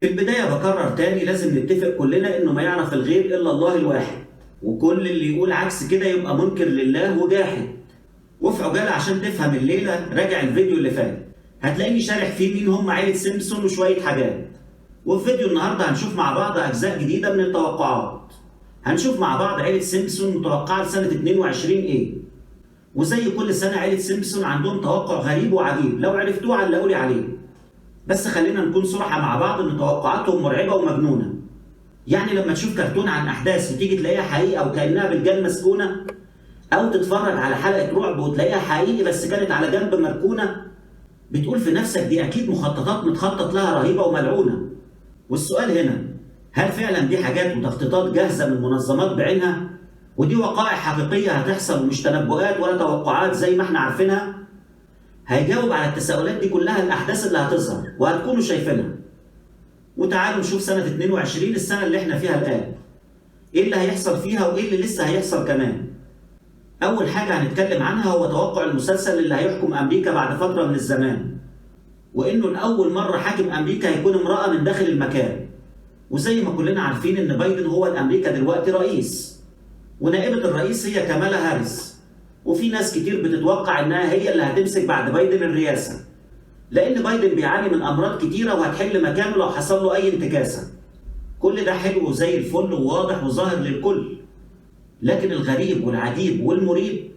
في البداية بكرر تاني لازم نتفق كلنا إنه ما يعرف الغيب إلا الله الواحد، وكل اللي يقول عكس كده يبقى منكر لله وجاحد. وفي عجالة عشان تفهم الليلة راجع الفيديو اللي فات، هتلاقيني شارح فيه مين هم عيلة سيمبسون وشوية حاجات. وفي فيديو النهاردة هنشوف مع بعض أجزاء جديدة من التوقعات. هنشوف مع بعض عيلة سيمبسون متوقعة لسنة 22 إيه. وزي كل سنة عيلة سيمبسون عندهم توقع غريب وعجيب، لو عرفتوه علقولي عليه. بس خلينا نكون صراحة مع بعض إن توقعاتهم مرعبة ومجنونة. يعني لما تشوف كرتون عن أحداث وتيجي تلاقيها حقيقة وكأنها بالجان مسكونة، أو تتفرج على حلقة رعب وتلاقيها حقيقي بس كانت على جنب مركونة، بتقول في نفسك دي أكيد مخططات متخطط لها رهيبة وملعونة. والسؤال هنا، هل فعلا دي حاجات وتخطيطات جاهزة من منظمات بعينها؟ ودي وقائع حقيقية هتحصل ومش تنبؤات ولا توقعات زي ما احنا عارفينها؟ هيجاوب على التساؤلات دي كلها الأحداث اللي هتظهر وهتكونوا شايفينها. وتعالوا نشوف سنة 22 السنة اللي احنا فيها الآن، ايه اللي هيحصل فيها وايه اللي لسه هيحصل كمان. أول حاجة هنتكلم عنها هو توقع المسلسل اللي هيحكم أمريكا بعد فترة من الزمان، وإنه لأول مرة حاكم أمريكا هيكون امرأة من داخل المكان. وزي ما كلنا عارفين إن بايدن هو الأمريكا دلوقتي رئيس، ونائبة الرئيس هي كامالا هاريس. وفي ناس كتير بتتوقع إنها هي اللي هتمسك بعد بايدن الرئاسة، لأن بايدن بيعاني من أمراض كتيرة وهتحل مكانه لو حصل له أي انتكاسة. كل ده حلو وزي الفل وواضح وظاهر للكل. لكن الغريب والعجيب والمريب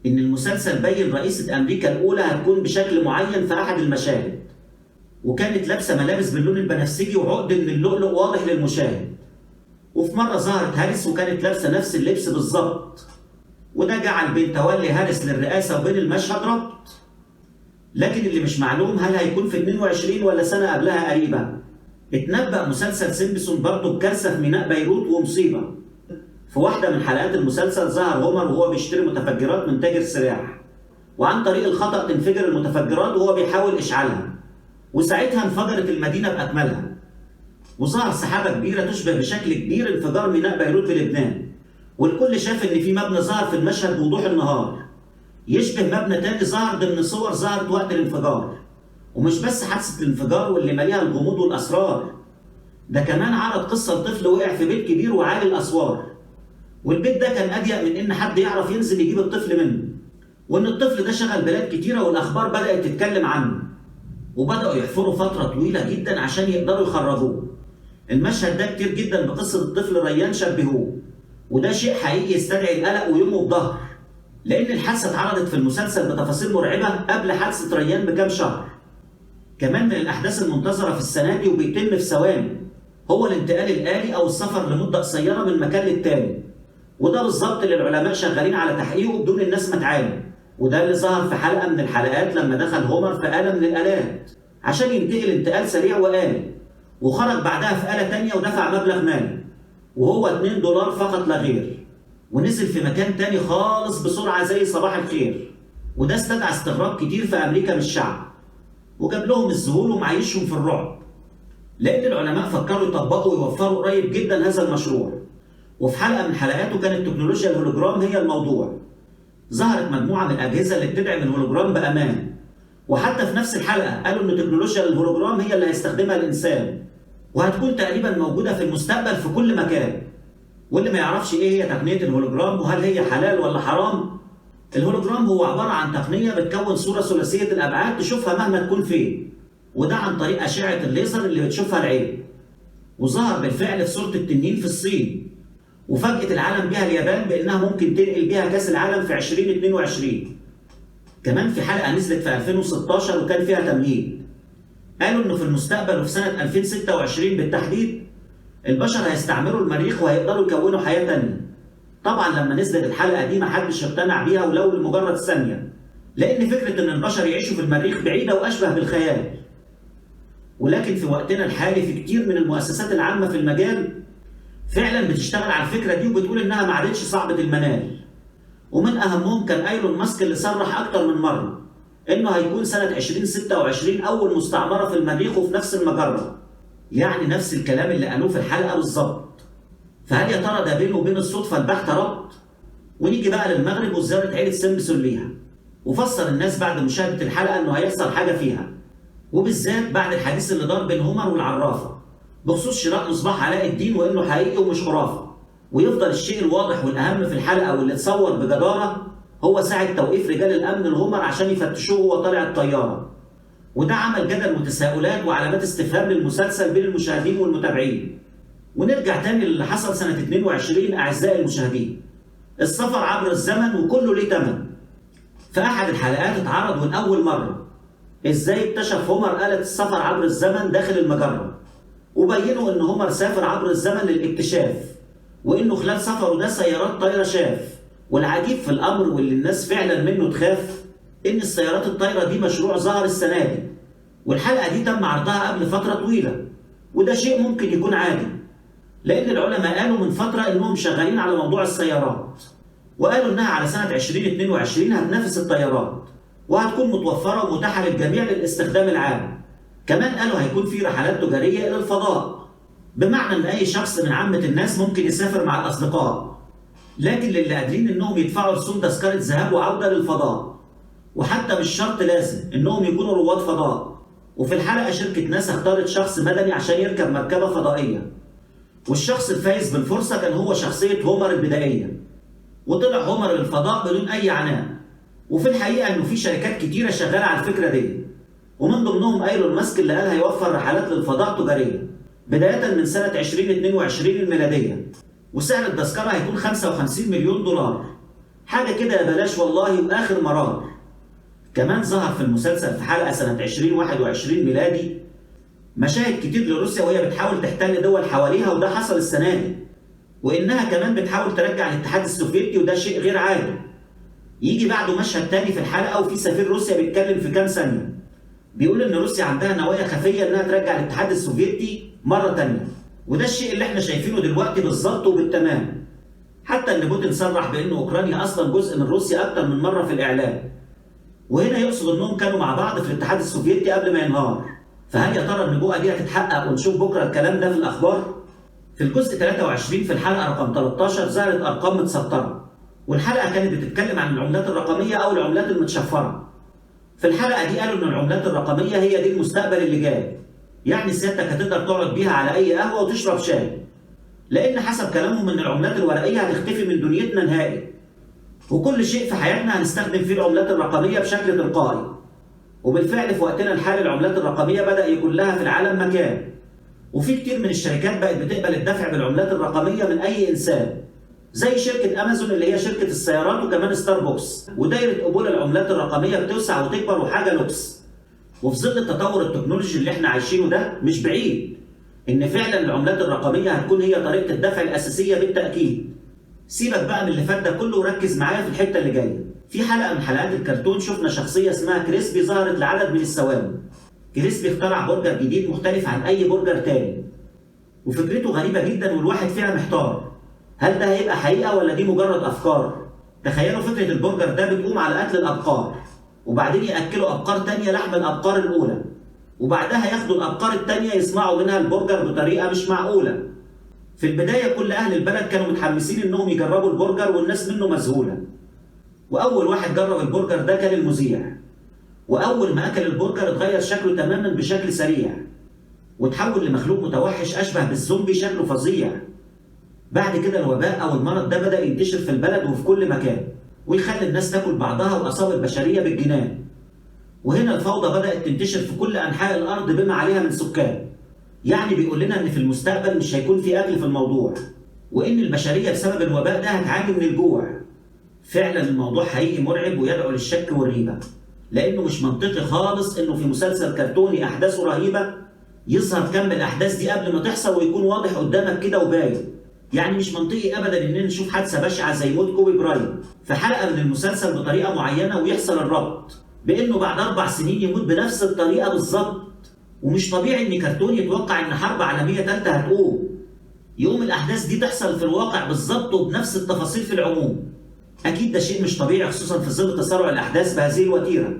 إن المسلسل بين رئيسة أمريكا الأولى هتكون بشكل معين في أحد المشاهد، وكانت لابسة ملابس باللون البنفسجي وعقد من اللؤلؤ واضح للمشاهد. وفي مرة ظهرت هاريس وكانت لابسة نفس اللبس بالظبط، وده جعل بين تولي هاريس للرئاسة وبين المشهد ربط. لكن اللي مش معلوم هل هيكون في 22 ولا سنة قبلها قريبة. اتنبأ مسلسل سيمبسون برضه بكارثة في ميناء بيروت ومصيبة. في واحدة من حلقات المسلسل ظهر هومر وهو بيشتري متفجرات من تاجر سلاح، وعن طريق الخطأ تنفجر المتفجرات وهو بيحاول إشعالها، وساعتها انفجرت المدينة بأكملها. وظهر سحابة كبيرة تشبه بشكل كبير انفجار ميناء بيروت في لبنان، والكل شاف إن في مبنى ظهر في المشهد بوضوح النهار يشبه مبنى تاني ظهر ضمن صور ظهرت وقت الانفجار. ومش بس حادثة الانفجار واللي مليها الغموض والأسرار، ده كمان عرض قصة لطفل وقع في بيت كبير وعالي الأسوار، والبيت ده كان أضيق من إن حد يعرف ينزل يجيب الطفل منه، وإن الطفل ده شغل بلاد كتيرة والأخبار بدأت تتكلم عنه، وبدأوا يحفروا فترة طويلة جدا عشان يقدروا يخرجوه. المشهد ده كتير جدا بقصة الطفل ريان شبهوه، وده شيء حقيقي يستدعي القلق ويومه بظهر، لأن الحادثة اتعرضت في المسلسل بتفاصيل مرعبة قبل حادثة ريان بكام شهر. كمان من الأحداث المنتظرة في السنة دي وبيتم في ثواني هو الانتقال الآلي أو السفر لمدة قصيرة من مكان للتاني، وده بالظبط اللي العلماء شغالين على تحقيقه بدون الناس ما تعاني. وده اللي ظهر في حلقة من الحلقات لما دخل هومر في آلة من الآلات عشان ينتقل انتقال سريع وآلي، وخرج بعدها في آلة تانية ودفع مبلغ مالي وهو $2 فقط لا غير، ونزل في مكان تاني خالص بسرعة زي صباح الخير. وده استدعى استغراب كتير في أمريكا من الشعب، وجاب لهم الذهول ومعيشهم في الرعب، لأن العلماء فكروا يطبقوا ويوفروا قريب جدا هذا المشروع. وفي حلقة من حلقاته كانت تكنولوجيا الهولوجرام هي الموضوع. ظهرت مجموعة من الأجهزة اللي بتدعم الهولوجرام بأمان، وحتى في نفس الحلقة قالوا إن تكنولوجيا الهولوجرام هي اللي هيستخدمها الإنسان، وهتكون تقريبا موجودة في المستقبل في كل مكان. واللي ما يعرفش إيه هي تقنية الهولوجرام وهل هي حلال ولا حرام، الهولوجرام هو عبارة عن تقنية بتكون صورة ثلاثية الأبعاد تشوفها مهما تكون فين، وده عن طريق أشعة الليزر اللي بتشوفها العين. وظهر بالفعل في صورة التنين في الصين، وفاجأت العالم بها اليابان بأنها ممكن تنقل بها كأس العالم في 2022. كمان في حلقة نزلت في 2016 وكان فيها تمهيد، قالوا إنه في المستقبل وفي سنة 2026 بالتحديد البشر هيستعمروا المريخ وهيقدروا يكونوا حياة تانية. طبعا لما نزلت الحلقة دي محدش اقتنع بيها ولو لمجرد ثانية، لأن فكرة إن البشر يعيشوا في المريخ بعيدة وأشبه بالخيال. ولكن في وقتنا الحالي في كتير من المؤسسات العامة في المجال فعلا بتشتغل على الفكرة دي وبتقول إنها ما عادتش صعبة المنال. ومن أهمهم كان ايلون ماسك اللي صرح أكتر من مرة إنه هيكون سنة 2026 أول مستعمرة في المريخ وفي نفس المجرة، يعني نفس الكلام اللي قالوه في الحلقة بالظبط. فهل يا ترى ده بينه وبين الصدفة البحتة ربط؟ ونيجي بقى للمغرب وزيارة عيلة سيمبسون ليها، وفسر الناس بعد مشاهدة الحلقة إنه هيحصل حاجة فيها، وبالذات بعد الحديث اللي دار بين هومر والعرافة بخصوص شراء مصباح علاء الدين وانه حقيقي ومش خرافه. ويفضل الشيء الواضح والاهم في الحلقه واللي اتصور بجداره هو ساعه توقيف رجال الامن الغمر عشان يفتشوه وهو طالع الطياره. وده عمل جدل وتساؤلات وعلامات استفهام للمسلسل بين المشاهدين والمتابعين. ونرجع تاني للي حصل سنه 22 اعزائي المشاهدين. السفر عبر الزمن وكله ليه تمن. في احد الحلقات اتعرض ولأول مره ازاي اكتشف هومر آلة السفر عبر الزمن داخل المجره. وبينوا ان هومر سافر عبر الزمن للاكتشاف، وانه خلال سفره ده سيارات طايره شاف. والعجيب في الامر واللي الناس فعلا منه تخاف ان السيارات الطايره دي مشروع ظهر السنه دي، والحلقه دي تم عرضها قبل فتره طويله. وده شيء ممكن يكون عادي، لان العلماء قالوا من فتره انهم شغالين على موضوع السيارات، وقالوا انها على سنه 2022 هتنافس الطيارات وهتكون متوفره ومتاحه للجميع للاستخدام العام. كمان قالوا هيكون في رحلات تجاريه الى الفضاء، بمعنى ان اي شخص من عامه الناس ممكن يسافر مع الاصدقاء، لكن للي قادرين انهم يدفعوا رسوم تذكره ذهاب وعوده للفضاء. وحتى مش شرط لازم انهم يكونوا رواد فضاء. وفي الحلقه شركه ناسا اختارت شخص مدني عشان يركب مركبه فضائيه، والشخص الفايز بالفرصه كان هو شخصيه هومر البدائيه. وطلع هومر للفضاء بدون اي عناء. وفي الحقيقه انه في شركات كتيره شغاله على الفكره دي، ومن ضمنهم ايلون ماسك اللي قال هيوفر رحلات للفضاء تجاريه بدايه من سنه 2022 الميلاديه. وسعر التذكره هيكون 55 مليون دولار، حاجه كده يا بلاش والله واخر مرار. كمان ظهر في المسلسل في حلقه سنه 2021 ميلادي مشاهد كتير لروسيا وهي بتحاول تحتل دول حواليها، وده حصل السنه دي. وانها كمان بتحاول ترجع الاتحاد السوفيتي، وده شيء غير عادي. يجي بعده مشهد تاني في الحلقه وفي سفير روسيا بيتكلم في كام ثانيه، بيقول ان روسيا عندها نوايا خفيه انها ترجع الاتحاد السوفيتي مره تانيه. وده الشيء اللي احنا شايفينه دلوقتي بالظبط وبالتمام. حتى ان بوتين صرح بان اوكرانيا اصلا جزء من روسيا اكتر من مره في الاعلام. وهنا يقصد انهم كانوا مع بعض في الاتحاد السوفيتي قبل ما ينهار. فهل يا ترى النبوءه دي هتتحقق ونشوف بكره الكلام ده في الاخبار؟ في الجزء 23 في الحلقه رقم 13 ظهرت ارقام متسطره، والحلقه كانت بتتكلم عن العملات الرقميه او العملات المتشفره. في الحلقه دي قالوا ان العملات الرقميه هي دي المستقبل اللي جاي. يعني سيادتك هتقدر تقعد بيها على اي قهوه وتشرب شاي، لان حسب كلامهم ان العملات الورقيه هتختفي من دنيتنا نهائي، وكل شيء في حياتنا هنستخدم فيه العملات الرقميه بشكل تلقائي. وبالفعل في وقتنا الحالي العملات الرقميه بدأ يكون لها في العالم مكان، وفي كتير من الشركات بقت بتقبل الدفع بالعملات الرقميه من اي انسان، زي شركه امازون اللي هي شركه السيارات، وكمان ستاربكس. ودايره قبول العملات الرقميه بتوسع وتكبر وحاجه لوكس. وفي ظل التطور التكنولوجي اللي احنا عايشينه ده مش بعيد ان فعلا العملات الرقميه هتكون هي طريقه الدفع الاساسيه بالتاكيد. سيبك بقى من اللي فات ده كله وركز معايا في الحته اللي جايه. في حلقه من حلقات الكرتون شفنا شخصيه اسمها كريسبي ظهرت لعدد من الثواني. كريسبي اخترع برجر جديد مختلف عن اي برجر تاني، وفكرته غريبه جدا والواحد فيها محتار. هل ده هيبقى حقيقه ولا دي مجرد افكار؟ تخيلوا فكره البرجر ده بتقوم على قتل الابقار، وبعدين ياكلوا ابقار تانيه لحم الابقار الاولى، وبعدها ياخدوا الابقار التانيه يصنعوا منها البرجر بطريقه مش معقوله. في البدايه كل اهل البلد كانوا متحمسين انهم يجربوا البرجر والناس منه مذهوله. واول واحد جرب البرجر ده كان المذيع، واول ما اكل البرجر اتغير شكله تماما بشكل سريع، وتحول لمخلوق متوحش اشبه بالزومبي شكله فظيع. بعد كده الوباء او المرض ده بدأ ينتشر في البلد وفي كل مكان، ويخلي الناس تاكل بعضها واصاب البشريه بالجنان. وهنا الفوضى بدأت تنتشر في كل انحاء الارض بما عليها من سكان. يعني بيقول لنا ان في المستقبل مش هيكون في اكل في الموضوع، وان البشريه بسبب الوباء ده هتعاني من الجوع. فعلا الموضوع حقيقي مرعب ويدعو للشك والريبه، لانه مش منطقي خالص انه في مسلسل كرتوني احداثه رهيبه يظهر كم الاحداث دي قبل ما تحصل ويكون واضح قدامك كده وباين. يعني مش منطقي ابدا اننا نشوف حادثه بشعه زي موت كوبي براينت في حلقه من المسلسل بطريقه معينه ويحصل الربط بانه بعد 4 سنين يموت بنفس الطريقه بالظبط. ومش طبيعي ان كرتون يتوقع ان حرب عالميه ثالثه هتقوم يقوم الاحداث دي تحصل في الواقع بالظبط وبنفس التفاصيل في العموم. اكيد ده شيء مش طبيعي، خصوصا في ظل تسارع الاحداث بهذه الوتيره.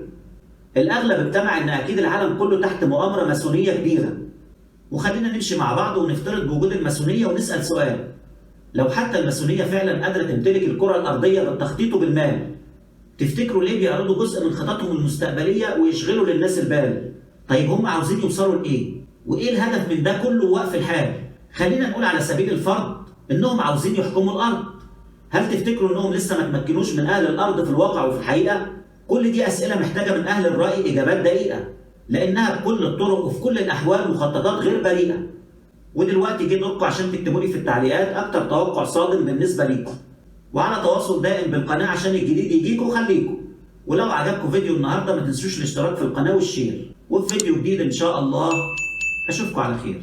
الاغلب اجتمع ان اكيد العالم كله تحت مؤامره ماسونيه كبيره. وخلينا نمشي مع بعض ونفترض بوجود الماسونيه ونسال سؤال: لو حتى الماسونيه فعلا قادره تمتلك الكره الارضيه بالتخطيط وبالمال، تفتكروا ليه بيعرضوا جزء من خططهم المستقبليه ويشغلوا للناس البال؟ طيب هم عاوزين يوصلوا لايه؟ وايه الهدف من ده كله وقف الحال؟ خلينا نقول على سبيل الفرض انهم عاوزين يحكموا الارض. هل تفتكروا انهم لسه ما تمكنوش من اهل الارض في الواقع وفي الحقيقه؟ كل دي اسئله محتاجه من اهل الراي اجابات دقيقه، لانها بكل الطرق وفي كل الاحوال مخططات غير بريئه. ودلوقتي جه دوركم عشان تكتبوا لي في التعليقات اكتر توقع صادم بالنسبه ليكم. وعلى تواصل دائم بالقناه عشان الجديد يجيكم خليكم. ولو عجبكم فيديو النهارده ما تنسوش الاشتراك في القناه والشير. وفي فيديو جديد ان شاء الله اشوفكم على خير.